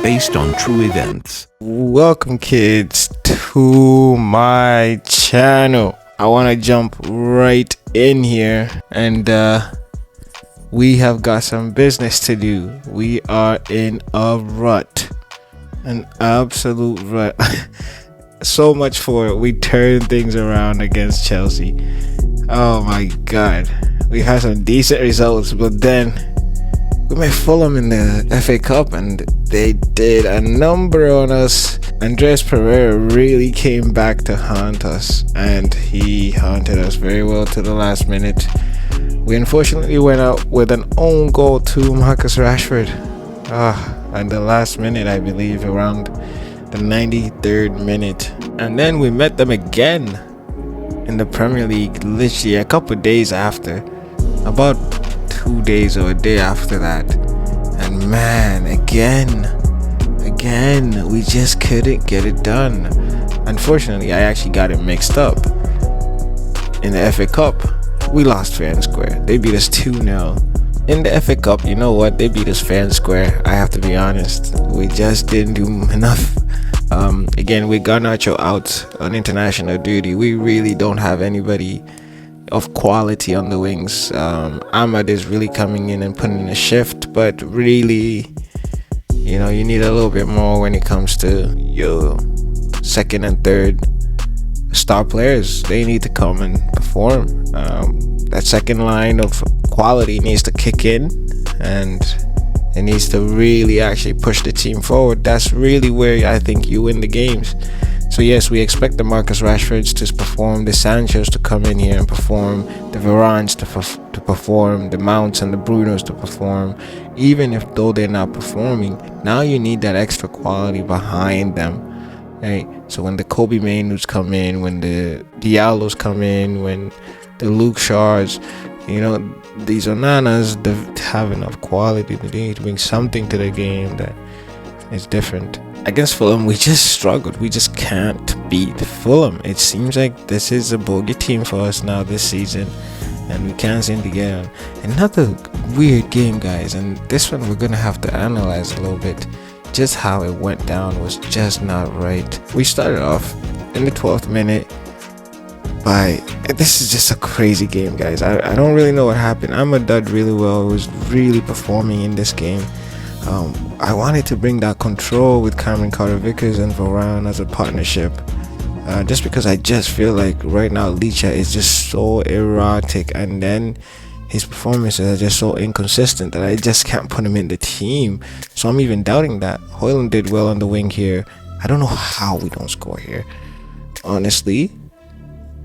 based on true events. Welcome, kids, to my channel. I want to jump right in here, and we have got some business to do. We are in a rut, an absolute rut. So much for it. We turned things around against Chelsea. Oh my god, we had some decent results, but then we met Fulham in the FA Cup and they did a number on us. Andres Pereira really came back to haunt us, and he haunted us very well to the last minute. We unfortunately went out with an own goal to Marcus Rashford at the last minute, I believe, around the 93rd minute. And then we met them again in the Premier League literally a couple days after, about 2 days or a day after that. And man, again we just couldn't get it done. Unfortunately, I actually got it mixed up. In the FA Cup, we lost fair and square. They beat us 2-0. In the FA Cup, you know what, they beat us fair and square. I have to be honest, we just didn't do enough. Again, with Garnacho out on international duty, we really don't have anybody of quality on the wings. Ahmad is really coming in and putting in a shift, but really, you know, you need a little bit more when it comes to your second and third star players. They need to come and perform. That second line of quality needs to kick in, and it needs to really actually push the team forward. That's really where I think you win the games. So yes, we expect the Marcus Rashfords to perform, the Sanchos to come in here and perform, the Varans to perform, the Mounts and the Brunos to perform. Even if though they're not performing, now you need that extra quality behind them, right? So when the Kobe Mainus come in, when the Diallos come in, when the Luke Shaws, you know, these Onanas, they have enough quality. They need to bring something to the game that is different. Against Fulham, we just struggled. We just can't beat Fulham. It seems like this is a bogey team for us now this season, and we can't seem to get on. Another weird game, guys, and this one we're gonna have to analyze a little bit. Just how it went down was just not right. We started off in the 12th minute. This is just a crazy game, guys. I don't really know what happened. Ahmad did really well. He was really performing in this game. I wanted to bring that control with Cameron Carter-Vickers and Varane as a partnership, just because I just feel like right now Licha is just so erratic, and then his performances are just so inconsistent that I just can't put him in the team. So I'm even doubting that. Højlund did well on the wing here. I don't know how we don't score here. Honestly,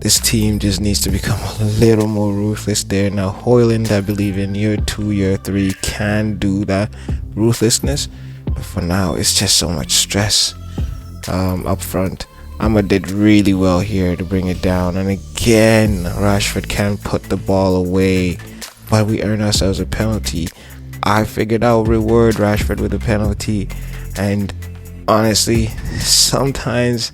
this team just needs to become a little more ruthless there. Now, Højlund, I believe in year 2, year 3, can do that ruthlessness. But for now, it's just so much stress up front. Ahmad did really well here to bring it down. And again, Rashford can't put the ball away, but we earn ourselves a penalty. I figured I'll reward Rashford with a penalty. And honestly, sometimes,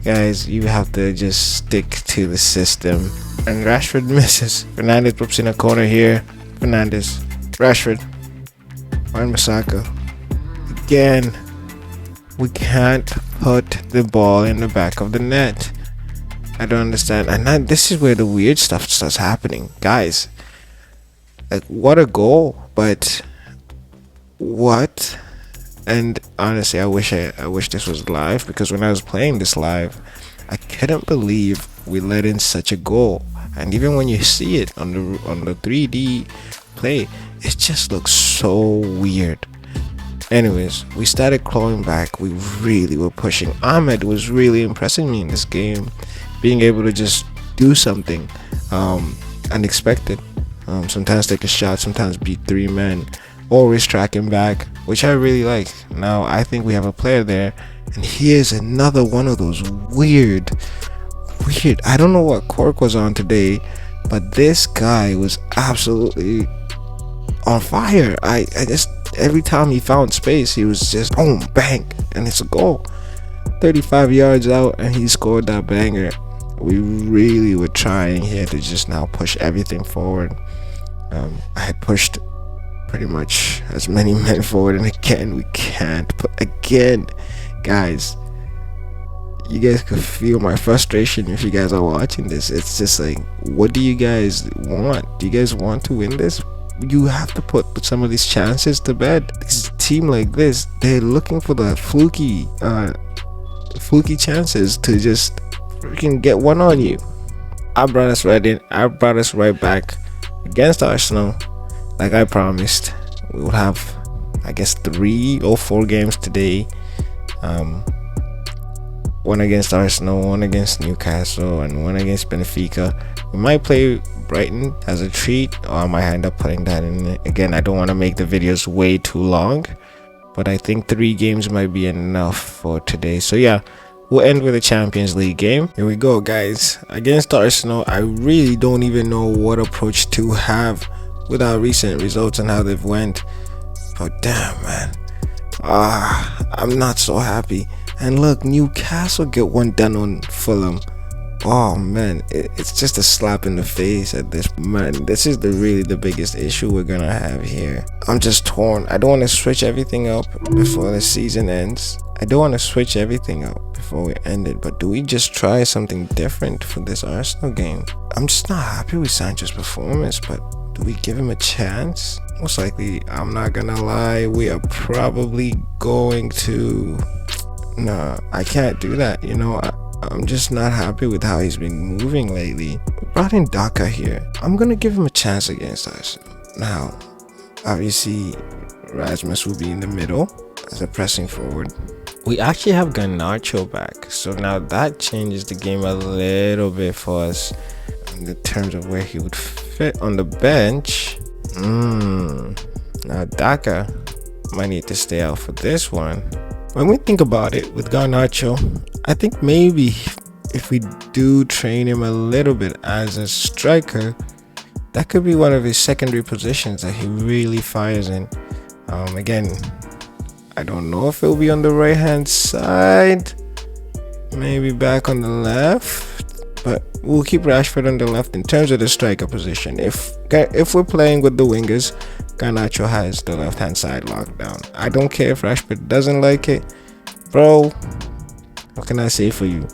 guys, you have to just stick to the system. And Rashford misses. Fernandes puts in a corner here. Fernandes, Rashford, Wan-Bissaka. Again, we can't put the ball in the back of the net. I don't understand. And this is where the weird stuff starts happening, guys. Like, what a goal, but what? And honestly, I wish this was live, because when I was playing this live, I couldn't believe we let in such a goal. And even when you see it on the 3D play, it just looks so weird. Anyways, we started clawing back. We really were pushing. Ahmed was really impressing me in this game, being able to just do something unexpected. Sometimes take a shot, sometimes beat 3 men. Always tracking back, which I really like. Now I think we have a player there, and here's another one of those weird. I don't know what Cork was on today, but this guy was absolutely on fire. I just, every time he found space, he was just boom, bang, and it's a goal. 35 yards out, and he scored that banger. We really were trying here to just now push everything forward. I had pushed pretty much as many men forward, and again we can't. But again, guys, you guys could feel my frustration if you guys are watching this. It's just like, what do you guys want? Do you guys want to win this? You have to put some of these chances to bed. This team like this, they're looking for the fluky chances to just freaking get one on you. I brought us right in. I brought us right back against Arsenal. Like I promised, we will have, I guess, 3 or 4 games today. One against Arsenal, one against Newcastle, and one against Benfica. We might play Brighton as a treat, or I might end up putting that in. Again, I don't want to make the videos way too long, but I think 3 games might be enough for today. So yeah, we'll end with a Champions League game. Here we go, guys. Against Arsenal, I really don't even know what approach to have with our recent results and how they've went. But damn, man, I'm not so happy. And look, Newcastle get one done on Fulham. Oh man, it's just a slap in the face at this. Man, this is really the biggest issue we're gonna have here. I'm just torn. I don't want to switch everything up before the season ends. I don't want to switch everything up before we end it, but do we just try something different for this Arsenal game? I'm just not happy with Sancho's performance, but do we give him a chance? Most likely, I'm not gonna lie, we are probably going to... No, I can't do that. You know, I'm just not happy with how he's been moving lately. We brought in Daka here. I'm gonna give him a chance against Arsenal. Now, obviously, Rasmus will be in the middle as a pressing forward. We actually have Garnacho back, so now that changes the game a little bit for us in the terms of where he would fit on the bench. Now Daka might need to stay out for this one. When we think about it with Garnacho, I think maybe if we do train him a little bit as a striker, that could be one of his secondary positions that he really fires in. Again, I don't know if it'll be on the right hand side, maybe back on the left, but we'll keep Rashford on the left in terms of the striker position. If we're playing with the wingers, Garnacho has the left hand side locked down. I don't care if Rashford doesn't like it, bro. What can I say for you?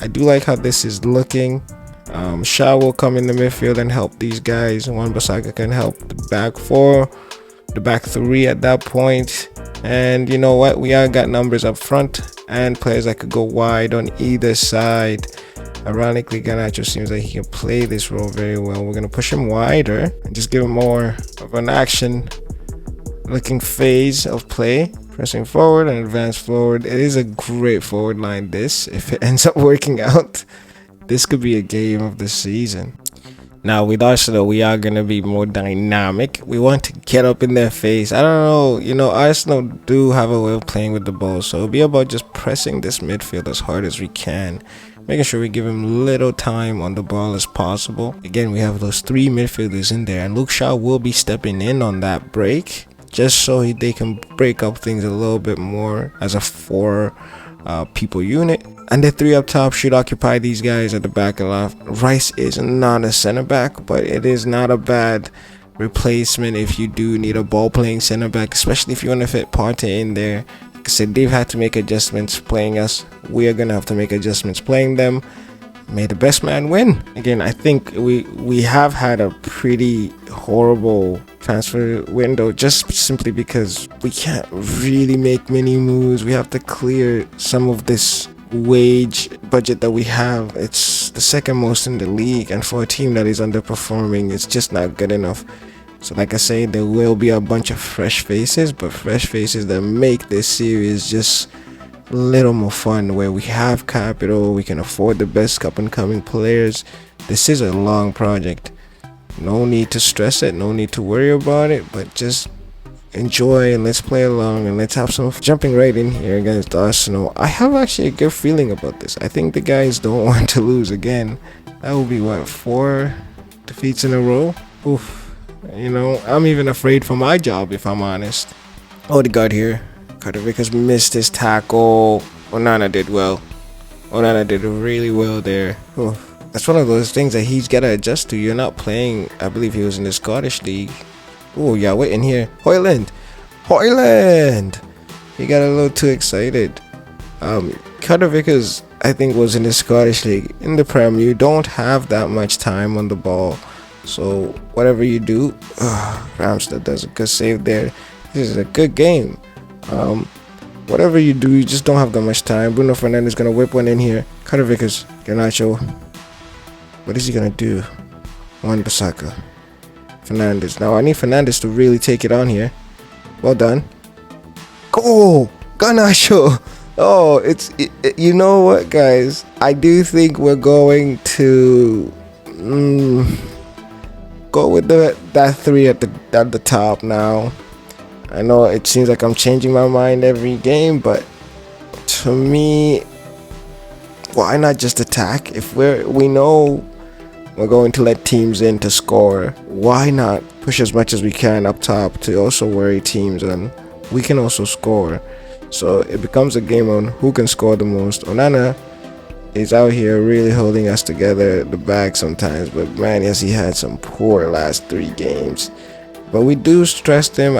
I do like how this is looking. Shaw will come in the midfield and help these guys. Wan-Bissaka can help the back 4, the back 3 at that point. And you know what? We all got numbers up front and players that could go wide on either side. Ironically, Garnacho seems like he can play this role very well. We're going to push him wider and just give him more of an action looking phase of play. Pressing forward and advance forward. It is a great forward line, this. If it ends up working out, this could be a game of the season. Now, with Arsenal, we are going to be more dynamic. We want to get up in their face. I don't know. You know, Arsenal do have a way of playing with the ball. So it'll be about just pressing this midfield as hard as we can. Making sure we give him little time on the ball as possible. Again, we have those 3 midfielders in there. And Luke Shaw will be stepping in on that break, just so they can break up things a little bit more as a 4 people unit. And the 3 up top should occupy these guys at the back and left. Rice is not a center back, but it is not a bad replacement if you do need a ball playing center back, especially if you want to fit Partey in there. Like I said, they've had to make adjustments playing us. We are going to have to make adjustments playing them. May the best man win. Again, I think we have had a pretty horrible transfer window just simply because we can't really make many moves. We have to clear some of this wage budget that we have. It's the second most in the league, and for a team that is underperforming, it's just not good enough. So like I say, there will be a bunch of fresh faces, but fresh faces that make this series just a little more fun, where we have capital, we can afford the best up and coming players. This is a long project. No need to stress it, no need to worry about it, but just enjoy and let's play along and let's have some jumping right in here against Arsenal. I have actually a good feeling about this. I think the guys don't want to lose again. That will be what, 4 defeats in a row? Oof. You know, I'm even afraid for my job, if I'm honest. Odegaard here. Carter Vickers missed his tackle. Onana did well. Onana did really well there. Oof. That's one of those things that he's got to adjust to. You're not playing, I believe he was in the Scottish League. Oh, yeah, wait in here. Hoyland! Hoyland! He got a little too excited. Carter Vickers, I think, was in the Scottish League. In the Prem, you don't have that much time on the ball. So, whatever you do, Ramsdale does a good save there. This is a good game. Whatever you do, you just don't have that much time. Bruno Fernandes is going to whip one in here. Carter Vickers, Garnacho. What is he going to do? Wan-Bissaka. Fernandes. Now, I need Fernandes to really take it on here. Well done. Go! Garnacho! Oh, you know what, guys? I do think we're going to go with that 3 at the top now. I know it seems like I'm changing my mind every game, but to me, why not just attack? If we know we're going to let teams in to score, why not push as much as we can up top to also worry teams, and we can also score. So it becomes a game on who can score the most. Onana is out here really holding us together at the back sometimes, but man, yes, he had some poor last 3 games. But we do stress him.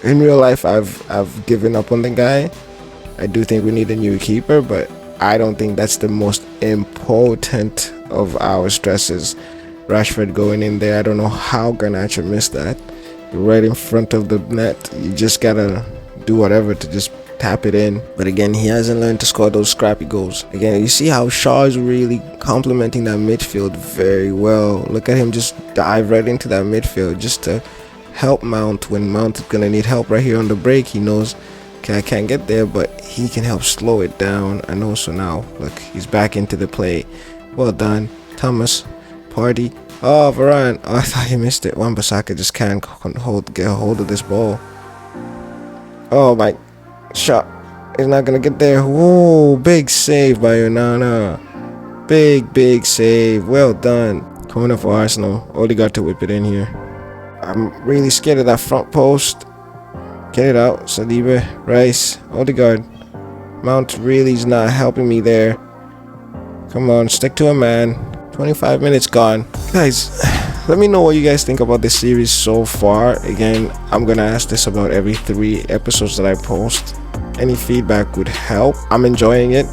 In real life, I've given up on the guy. I do think we need a new keeper, but I don't think that's the most important of our stresses. Rashford going in there, I don't know how Garnacho missed that. Right in front of the net. You just gotta do whatever to just tap it in. But again, he hasn't learned to score those scrappy goals. Again, you see how Shaw is really complementing that midfield very well. Look at him just dive right into that midfield just to help Mount when Mount is gonna need help right here on the break. He knows, okay, I can't get there, but he can help slow it down. And also now, look, he's back into the play. Well done, Thomas Partey. Oh, Varane. Oh, I thought he missed it. Wan-Bissaka just can't get a hold of this ball. Oh my shot. He's not gonna get there. Whoa, big save by Onana. Big save. Well done. Coming up for Arsenal. Odegaard to whip it in here. I'm really scared of that front post. Get it out. Saliba, Rice, Odegaard. Mount really is not helping me there. Come on, stick to a man. 25 minutes gone. Guys, let me know what you guys think about this series so far. Again, I'm gonna ask this about every 3 episodes that I post. Any feedback would help. I'm enjoying it.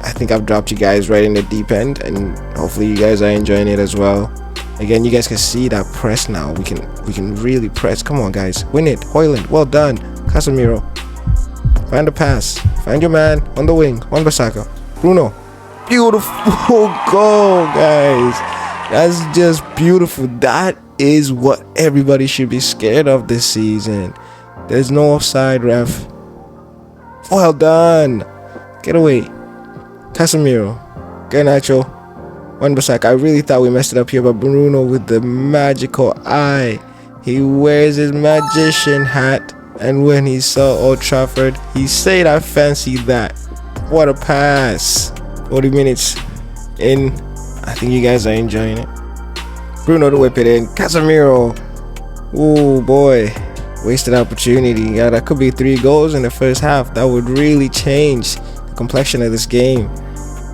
I think I've dropped you guys right in the deep end, and hopefully you guys are enjoying it as well. Again, you guys can see that press now. We can really press. Come on, guys, win it. Hoyland, well done. Casemiro, find the pass. Find your man on the wing. Wan-Bissaka. Bruno. Beautiful goal, guys. That's just beautiful. That is what everybody should be scared of this season. There's no offside, ref. Well done. Get away. Casemiro. Garnacho. Wan-Bissaka. I really thought we messed it up here, but Bruno with the magical eye. He wears his magician hat, and when he saw Old Trafford, he said, I fancy that. What a pass. 40 minutes in. I think you guys are enjoying it. Bruno to whip it in. Casemiro. Oh boy. Wasted opportunity. Yeah, that could be 3 goals in the first half. That would really change the complexion of this game.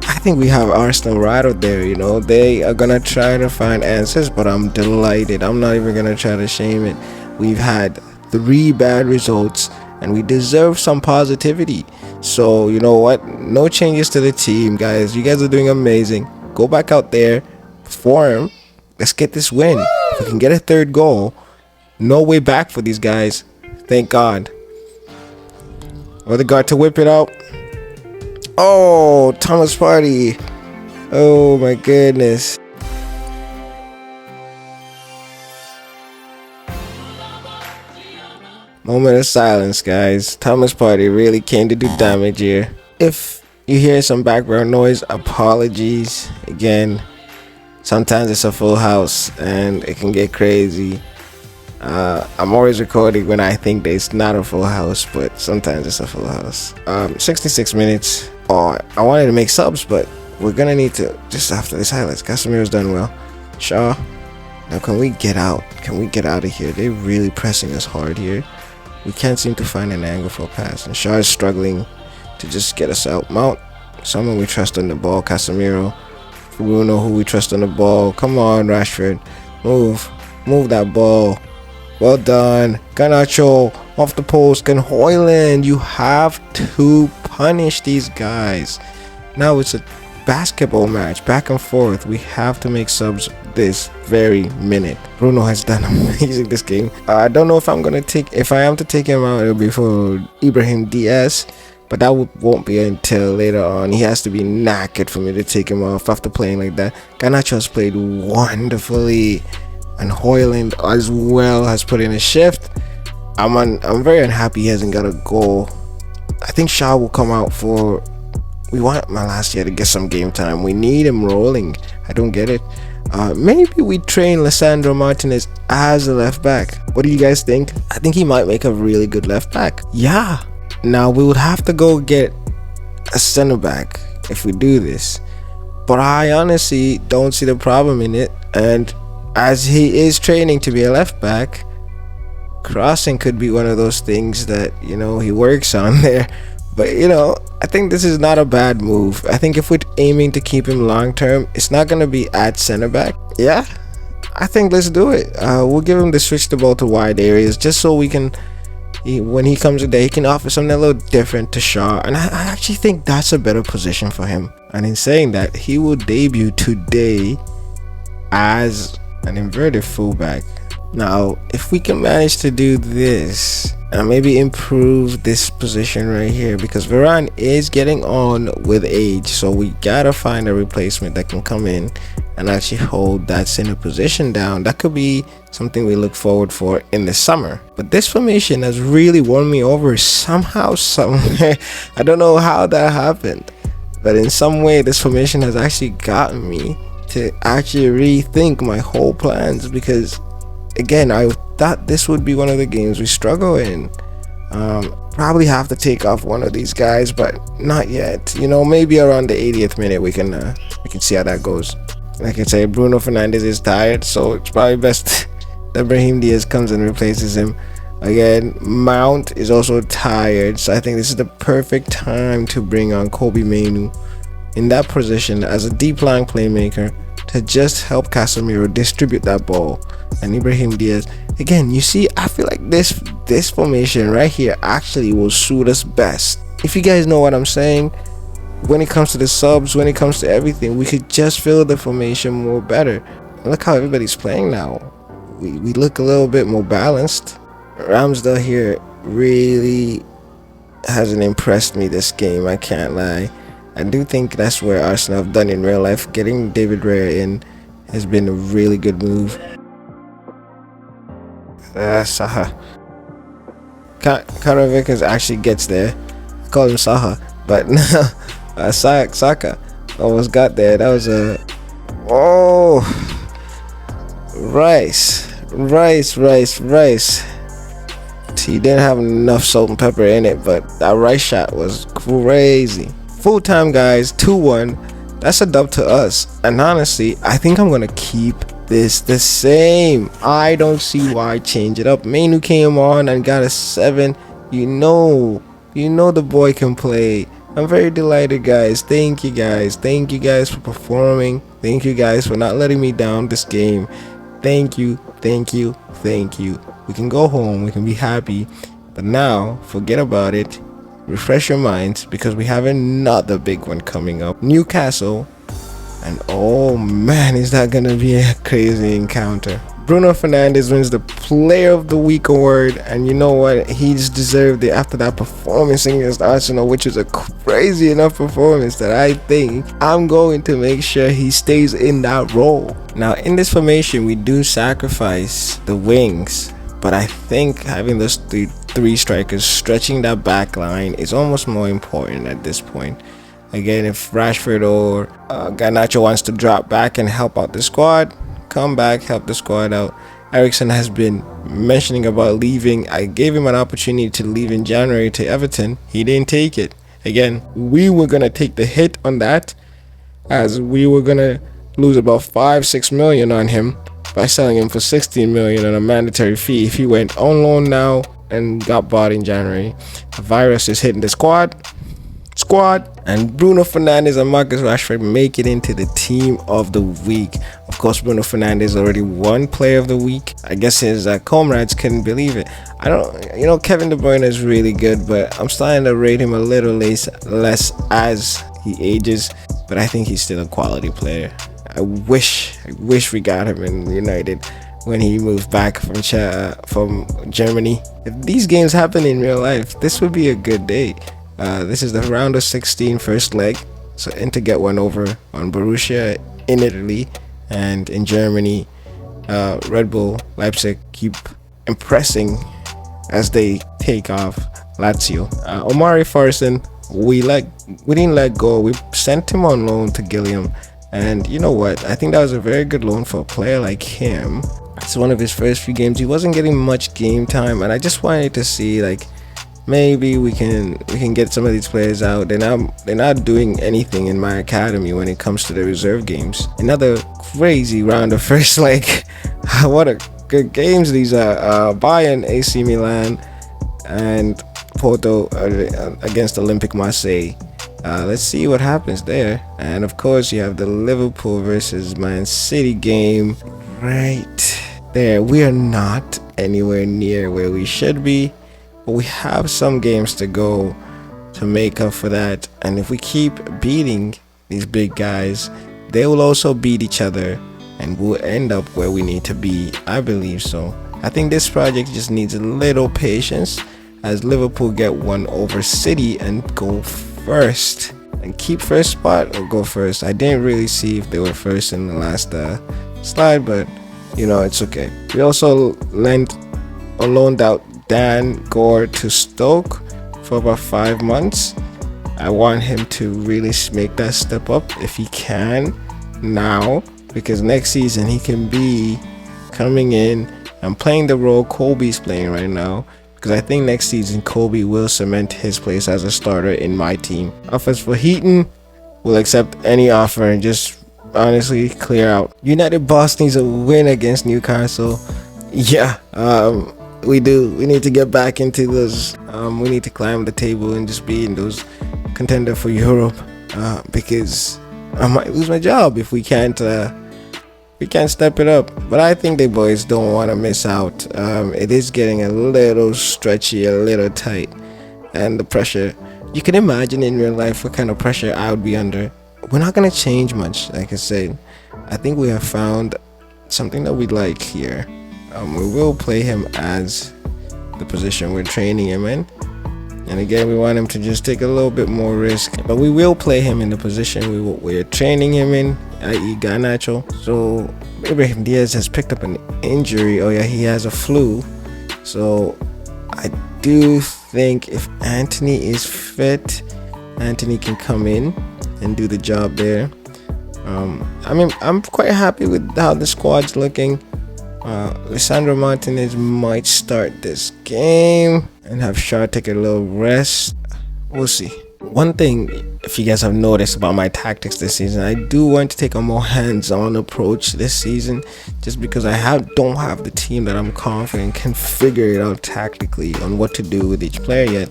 I think we have Arsenal right out there, you know. They are gonna try to find answers, but I'm delighted. I'm not even gonna try to shame it. We've had 3 bad results, and we deserve some positivity. So, you know what? No changes to the team, guys. You guys are doing amazing. Go back out there, perform. Let's get this win. If we can get a 3rd goal, no way back for these guys. Thank God. Odegaard to whip it out. Oh, Thomas Partey. Oh my goodness. Moment of silence, guys. Thomas Partey really came to do damage here. If you hear some background noise, apologies. Again, sometimes it's a full house and it can get crazy. I'm always recording when I think there's not a full house, but sometimes it's a full house. 66 minutes. Oh, I wanted to make subs, but we're gonna need to, just after this highlights. Casemiro's done well. Shaw. Now can we get out? Can we get out of here? They're really pressing us hard here. We can't seem to find an angle for a pass, and Shaw is struggling to just get us out. Mount, someone we trust on the ball. Casemiro. Bruno, who we trust on the ball. Come on, Rashford. Move that ball. Well done. Garnacho off the post. Can Hoyland, you have to punish these guys. Now it's a basketball match, back and forth. We have to make subs this very minute. Bruno has done amazing this game. I don't know if I'm gonna take, if I am to take him out, it'll be for Ibrahim Diaz, but that won't be until later on. He has to be knackered for me to take him off after playing like that. Garnacho has played wonderfully, and Hoyland as well has put in a shift. I'm very unhappy he hasn't got a goal. I think Shaw will come out for, we want Malacia to get some game time. We need him rolling. I don't get it. Maybe we train Lissandro Martinez as a left back. What do you guys think? I think he might make a really good left back. Yeah. Now we would have to go get a center back if we do this, but I honestly don't see the problem in it. And as he is training to be a left back, crossing could be one of those things that, you know, he works on there. But, you know, I think this is not a bad move. I think if we're aiming to keep him long term, it's not going to be at center back. Yeah, I think let's do it. We'll give him the switch the ball to wide areas just so we can, when he comes in there, he can offer something a little different to Shaw. And I actually think that's a better position for him. And in saying that, he will debut today as an inverted fullback. Now, if we can manage to do this and maybe improve this position right here, because Varane is getting on with age, so we gotta find a replacement that can come in and actually hold that center position down. That could be something we look forward for in the summer. But this formation has really won me over somehow, somewhere. I don't know how that happened, but in some way this formation has actually gotten me to actually rethink my whole plans, because again, I thought this would be one of the games we struggle in. Probably have to take off one of these guys, but not yet. You know, maybe around the 80th minute we can see how that goes. Like I say, Bruno Fernandes is tired, so it's probably best that Brahim Diaz comes and replaces him. Again, Mount is also tired, so I think this is the perfect time to bring on Kobe Mainoo in that position as a deep line playmaker to just help Casemiro distribute that ball. And Ibrahim Diaz, again, you see, I feel like this formation right here actually will suit us best. If you guys know what I'm saying, when it comes to the subs, when it comes to everything, we could just feel the formation more better. Look how everybody's playing now. We look a little bit more balanced. Ramsdale here really hasn't impressed me this game, I can't lie. I do think that's where Arsenal have done in real life. Getting David Raya in has been a really good move. Saha. Karavikas actually gets there. I call him Saha, but no, Saka almost got there. That was a rice. He didn't have enough salt and pepper in it, but that rice shot was crazy. Full time, guys, 2-1. That's a dub to us, and honestly I think I'm gonna keep this the same. I don't see why change it up. Mainoo came on and got a 7. You know the boy can play. I'm very delighted, guys. Thank you guys for performing. Thank you guys for not letting me down this game. Thank you. We can go home, we can be happy, but now forget about it. Refresh your minds, because we have another big one coming up, Newcastle, and oh man, is that gonna be a crazy encounter. Bruno Fernandes wins the Player of the Week award, and you know what, he's deserved it after that performance against Arsenal, which was a crazy enough performance that I think I'm going to make sure he stays in that role. Now in this formation we do sacrifice the wings, but I think having those three strikers stretching that back line is almost more important at this point. Again, if Rashford or Garnacho wants to drop back and help out the squad, come back, help the squad out. Eriksen has been mentioning about leaving. I gave him an opportunity to leave in January to Everton. He didn't take it. Again, we were going to take the hit on that, as we were going to lose about 5-6 million on him by selling him for 16 million on a mandatory fee if he went on loan now and got bought in January. The virus is hitting the squad, and Bruno Fernandes and Marcus Rashford make it into the team of the week. Of course, Bruno Fernandes already won Player of the Week. I guess his comrades couldn't believe it. I don't, Kevin De Bruyne is really good, but I'm starting to rate him a little less as he ages. But I think he's still a quality player. I wish we got him in United when he moved back from Germany. If these games happen in real life, this would be a good day. This is the round of 16 first leg. So Inter get one over on Borussia in Italy, and in Germany, Red Bull Leipzig keep impressing as they take off Lazio. Omari Farson, we didn't let go. We sent him on loan to Gillingham, and you know what? I think that was a very good loan for a player like him. It's one of his first few games. He wasn't getting much game time, and I just wanted to see maybe we can get some of these players out. They're not doing anything in my academy when it comes to the reserve games. Another crazy round of first leg. What a good games these are. Bayern, AC Milan, and Porto against Olympique Marseille. Let's see what happens there. And of course, you have the Liverpool versus Man City game right there. We are not anywhere near where we should be, but we have some games to go to make up for that. And if we keep beating these big guys, they will also beat each other, and we'll end up where we need to be. I believe so. I think this project just needs a little patience as Liverpool get one over City and go first and keep first spot or go first. I didn't really see if they were first in the last slide, but it's okay. We also loaned out Dan Gore to Stoke for about 5 months. I want him to really make that step up if he can now, because next season he can be coming in and playing the role Colby's playing right now, because I think next season Colby will cement his place as a starter in my team. Offers for Heaton, will accept any offer and just honestly clear out. United boss needs a win against Newcastle. Yeah, we do. We need to get back into those. We need to climb the table and just be in those contender for Europe, because I might lose my job if we can't step it up. But I think the boys don't want to miss out. It is getting a little stretchy, a little tight, and the pressure. You can imagine in real life what kind of pressure I would be under. We're not gonna change much, like I said. I think we have found something that we like here. We will play him as the position we're training him in, and again we want him to just take a little bit more risk, but we will play him in the position we're training him in, i.e. Garnacho. So Ibrahim Diaz has picked up an injury. Oh yeah, he has a flu. So I do think if Anthony is fit, Anthony can come in and do the job there. I'm quite happy with how the squad's looking. Lisandro Martinez might start this game and have Shaw take a little rest. We'll see. One thing, if you guys have noticed about my tactics this season, I do want to take a more hands-on approach this season, just because I don't have the team that I'm confident can figure it out tactically on what to do with each player yet.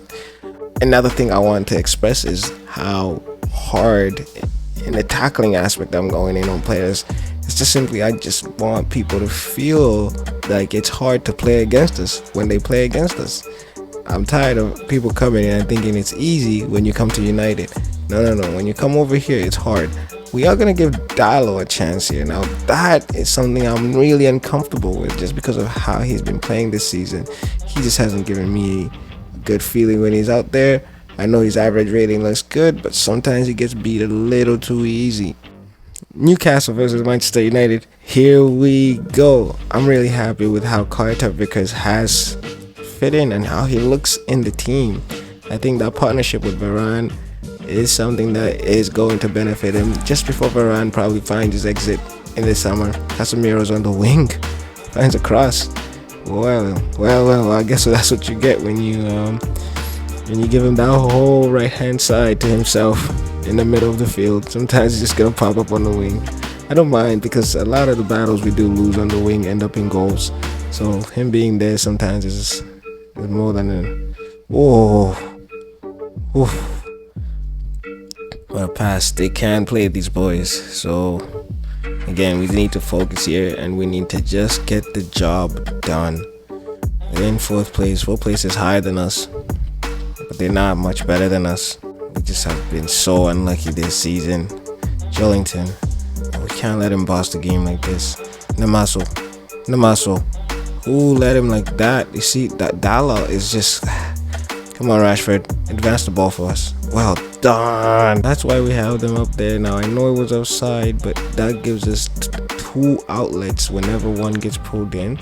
Another thing I want to express is how hard in the tackling aspect I'm going in on players. It's just simply, I just want people to feel like it's hard to play against us when they play against us. I'm tired of people coming in and thinking it's easy when you come to United. No. When you come over here, it's hard. We are going to give Dallo a chance here. Now, that is something I'm really uncomfortable with just because of how he's been playing this season. He just hasn't given me a good feeling when he's out there. I know his average rating looks good, but sometimes he gets beat a little too easy. Newcastle versus Manchester United. Here we go. I'm really happy with how Carter Vickers has fit in and how he looks in the team. I think that partnership with Varane is something that is going to benefit him just before Varane probably finds his exit in the summer. Casemiro's on the wing, finds a cross. Well, I guess that's what you get when you give him that whole right hand side to himself in the middle of the field. Sometimes he's just gonna pop up on the wing. I don't mind, because a lot of the battles we do lose on the wing end up in goals. So him being there sometimes is more than a what a pass. They can play, these boys. So Again, we need to focus here and we need to just get the job done. They're in 4th place. 4th place is higher than us, but they're not much better than us. We just have been so unlucky this season. Jollington, we can't let him boss the game like this. Namaso, who let him like that? You see, that Dala is just... Come on, Rashford, advance the ball for us. Well done. That's why we have them up there now. I know it was offside, but that gives us 2 outlets whenever one gets pulled in.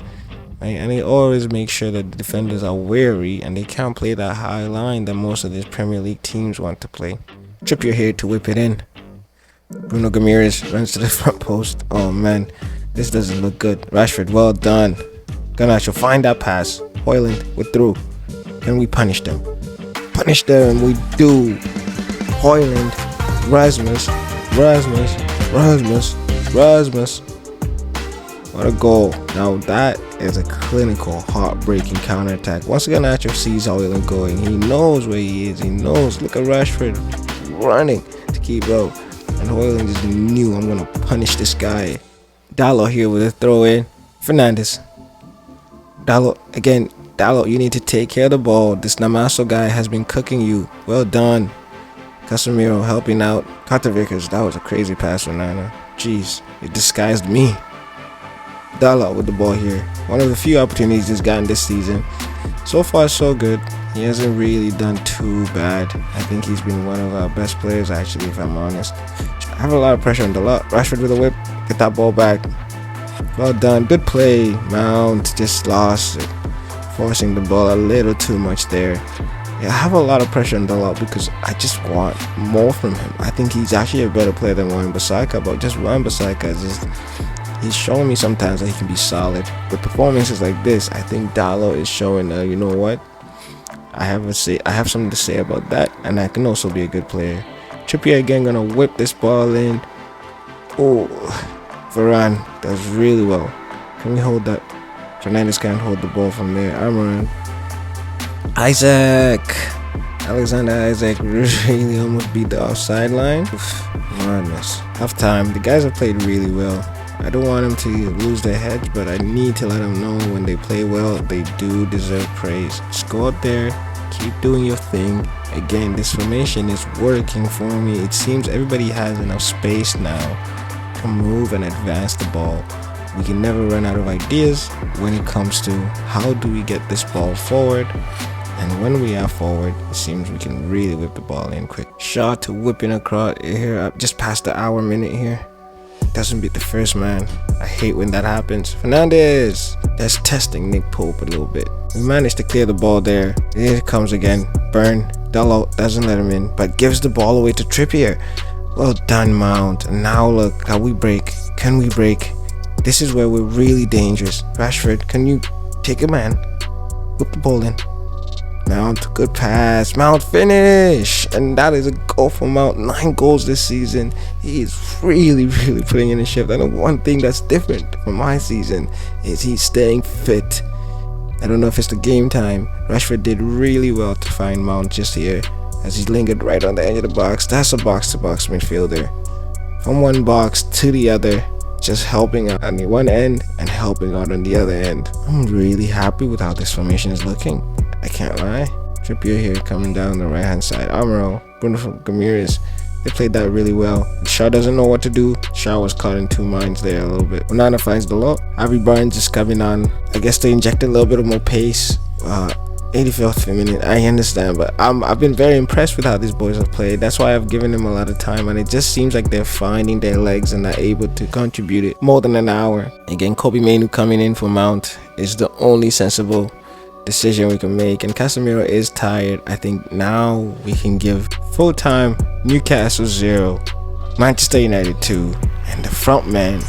Right? And they always make sure that the defenders are wary and they can't play that high line that most of these Premier League teams want to play. Trippier here to whip it in. Bruno Ramirez runs to the front post. Oh man, this doesn't look good. Rashford, well done. Garnacho, find that pass. Hoyland, we're through. Can we punish them? Punish them, we do. Hoyland, Rasmus. What a goal. Now that is a clinical, heartbreaking counterattack. Once Garnacho sees Hoyland going, he knows where he is. He knows. Look at Rashford running to keep up. And Hoyland just knew, I'm going to punish this guy. Dalot here with a throw in. Fernandes. Dalot again. Dalot, you need to take care of the ball. This Namaso guy has been cooking you. Well done. Casemiro helping out. Carter Vickers, that was a crazy pass from Nana. Jeez, it disguised me. Dalot with the ball here. One of the few opportunities he's gotten this season. So far, so good. He hasn't really done too bad. I think he's been one of our best players, actually, if I'm honest. I have a lot of pressure on Dalot. Rashford with a whip. Get that ball back. Well done. Good play. Mount just lost it. Forcing the ball a little too much there. Yeah, I have a lot of pressure on Dalot because I just want more from him. I think he's actually a better player than Wan-Bissaka, but just Wan-Bissaka is just... He's showing me sometimes that he can be solid. With performances like this, I think Dalot is showing that, you know what? I have something to say about that, and I can also be a good player. Trippier again gonna whip this ball in. Oh, Varane does really well. Can we hold that? Fernandes can't hold the ball from there. Amaran. Alexander Isaac really almost beat the offside line. Madness. Half time. The guys have played really well. I don't want them to lose their heads, but I need to let them know when they play well, they do deserve praise. Just go out there, keep doing your thing. Again, this formation is working for me. It seems everybody has enough space now to move and advance the ball. We can never run out of ideas when it comes to how do we get this ball forward. And when we are forward, it seems we can really whip the ball in quick. Shot to whipping across here, just past the hour minute here. Doesn't beat the first man. I hate when that happens. Fernandes! That's testing Nick Pope a little bit. We managed to clear the ball there. Here it comes again. Burn. Dalot doesn't let him in, but gives the ball away to Trippier. Well done, Mount. And now look, how we break. Can we break? This is where we're really dangerous. Rashford, can you take a man? Whip the ball in. Mount, good pass. Mount, finish! And that is a goal for Mount. 9 goals this season. He is really putting in a shift. And the one thing that's different from my season is he's staying fit. I don't know if it's the game time. Rashford did really well to find Mount just here as he lingered right on the edge of the box. That's a box-to-box midfielder. From one box to the other. Just helping out on the one end and helping out on the other end. I'm really happy with how this formation is looking. I can't lie. Trippier here coming down the right hand side. Amaro, Bruno Ramirez. They played that really well. Shaw doesn't know what to do. Shaw was caught in 2 minds there a little bit. Onana finds the low. Harvey Barnes just coming on. I guess they injected a little bit of more pace. 85th minute, I understand, but I've been very impressed with how these boys have played. That's why I've given them a lot of time, and it just seems like they're finding their legs and are able to contribute it more than an hour. Again, Kobe Mainoo coming in for Mount is the only sensible decision we can make, and Casemiro is tired. I think now we can give full time. Newcastle 0, Manchester United 2, and the front man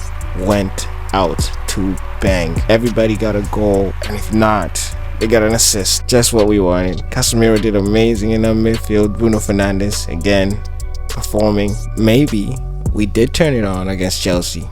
went out to bang. Everybody got a goal, and if not, they got an assist. Just what we wanted. Casemiro did amazing in our midfield. Bruno Fernandes again performing. Maybe we did turn it on against Chelsea.